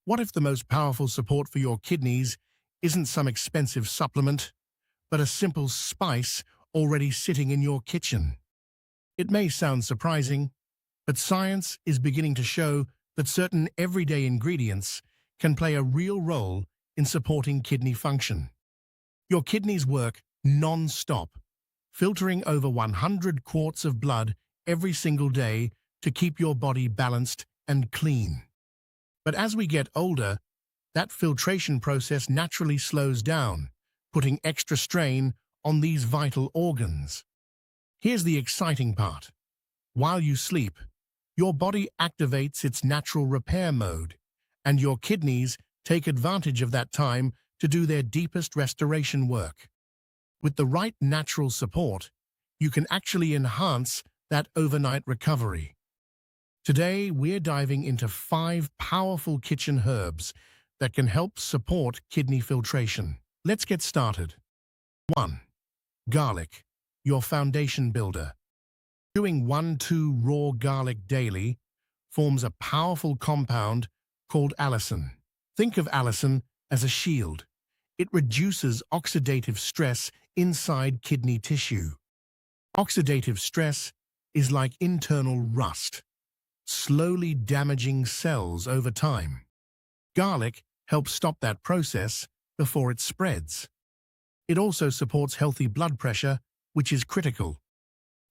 What if the most powerful support for your kidneys isn't some expensive supplement, but a simple spice already sitting in your kitchen? It may sound surprising, but science is beginning to show that certain everyday ingredients can play a real role in supporting kidney function. Your kidneys work non-stop, filtering over 100 quarts of blood every single day to keep your body balanced and clean. But as we get older, that filtration process naturally slows down, putting extra strain on these vital organs. Here's the exciting part. While you sleep, your body activates its natural repair mode, and your kidneys take advantage of that time to do their deepest restoration work. With the right natural support, you can actually enhance that overnight recovery. Today, we're diving into 5 powerful kitchen herbs that can help support kidney filtration. Let's get started. 1. Garlic, your foundation builder. Chewing 1-2 raw garlic daily forms a powerful compound called allicin. Think of allicin as a shield. It reduces oxidative stress inside kidney tissue. Oxidative stress is like internal rust, slowly damaging cells over time. Garlic helps stop that process before it spreads. It also supports healthy blood pressure, which is critical.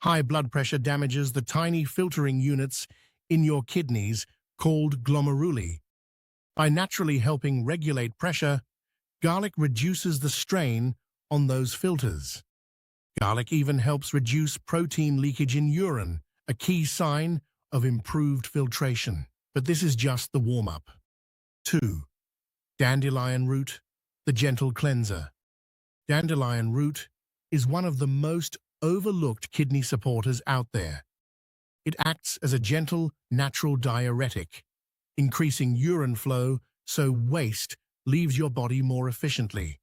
High blood pressure damages the tiny filtering units in your kidneys called glomeruli. By naturally helping regulate pressure, garlic reduces the strain on those filters. Garlic even helps reduce protein leakage in urine, a key sign of improved filtration. But this is just the warm-up. 2. Dandelion root, the gentle cleanser. Dandelion root is one of the most overlooked kidney supporters out there. It acts as a gentle, natural diuretic, increasing urine flow so waste leaves your body more efficiently.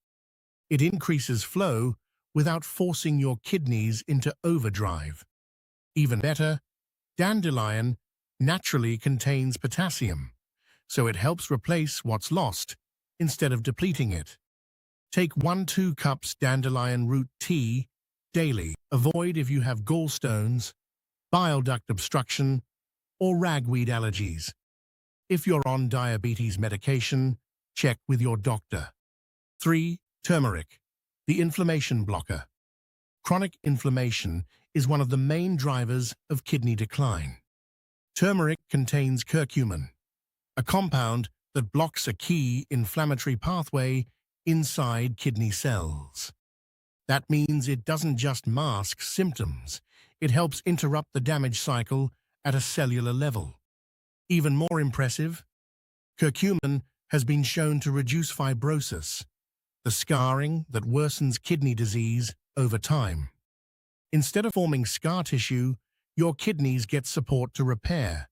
It increases flow without forcing your kidneys into overdrive. Even better, dandelion naturally contains potassium, so it helps replace what's lost instead of depleting it. Take 1-2 cups dandelion root tea daily. Avoid if you have gallstones, bile duct obstruction, or ragweed allergies. If you're on diabetes medication, check with your doctor. 3. Turmeric, the inflammation blocker. Chronic inflammation is one of the main drivers of kidney decline. Turmeric contains curcumin, a compound that blocks a key inflammatory pathway inside kidney cells. That means it doesn't just mask symptoms, it helps interrupt the damage cycle at a cellular level. Even more impressive, curcumin has been shown to reduce fibrosis, the scarring that worsens kidney disease over time. Instead of forming scar tissue, your kidneys get support to repair.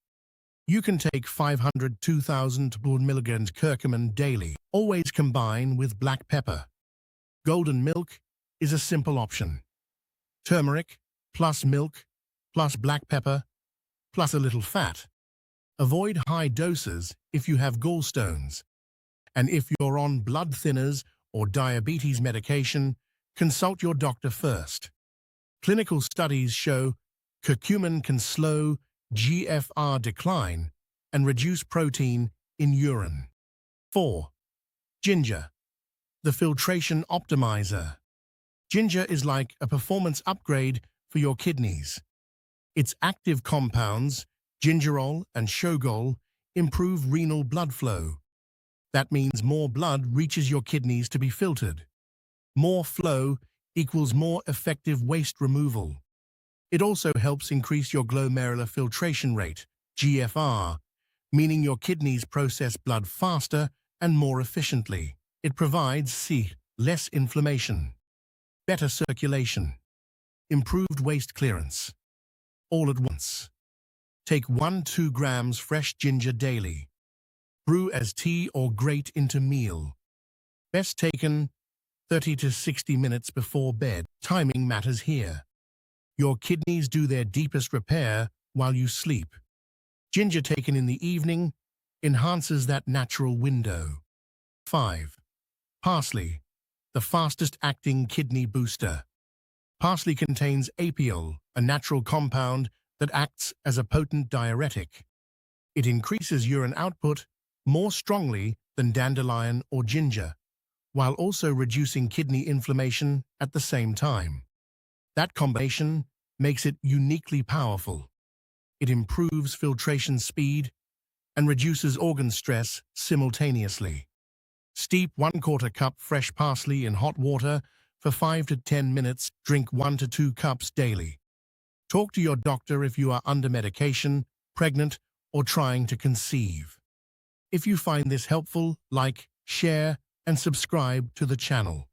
You can take 500 2,000 mg curcumin daily. Always combine with black pepper. Golden milk is a simple option. Turmeric plus milk plus black pepper plus a little fat. Avoid high doses if you have gallstones. And if you're on blood thinners or diabetes medication, consult your doctor first. Clinical studies show curcumin can slow GFR decline and reduce protein in urine. 4. Ginger, the filtration optimizer. Ginger is like a performance upgrade for your kidneys. Its active compounds, gingerol and shogol, improve renal blood flow. That means more blood reaches your kidneys to be filtered. More flow equals more effective waste removal. It also helps increase your glomerular filtration rate, GFR, meaning your kidneys process blood faster and more efficiently. It provides less inflammation, better circulation, improved waste clearance, all at once. Take 1-2 grams fresh ginger daily. Brew as tea or grate into meal. Best taken 30 to 60 minutes before bed. Timing matters here. Your kidneys do their deepest repair while you sleep. Ginger taken in the evening enhances that natural window. 5. Parsley, the fastest-acting kidney booster. Parsley contains apiol, a natural compound that acts as a potent diuretic. It increases urine output more strongly than dandelion or ginger, while also reducing kidney inflammation at the same time. That combination makes it uniquely powerful. It improves filtration speed and reduces organ stress simultaneously. Steep 1/4 cup fresh parsley in hot water for 5 to 10 minutes. Drink 1 to 2 cups daily. Talk to your doctor if you are under medication, pregnant, or trying to conceive. If you find this helpful, like, share, and subscribe to the channel.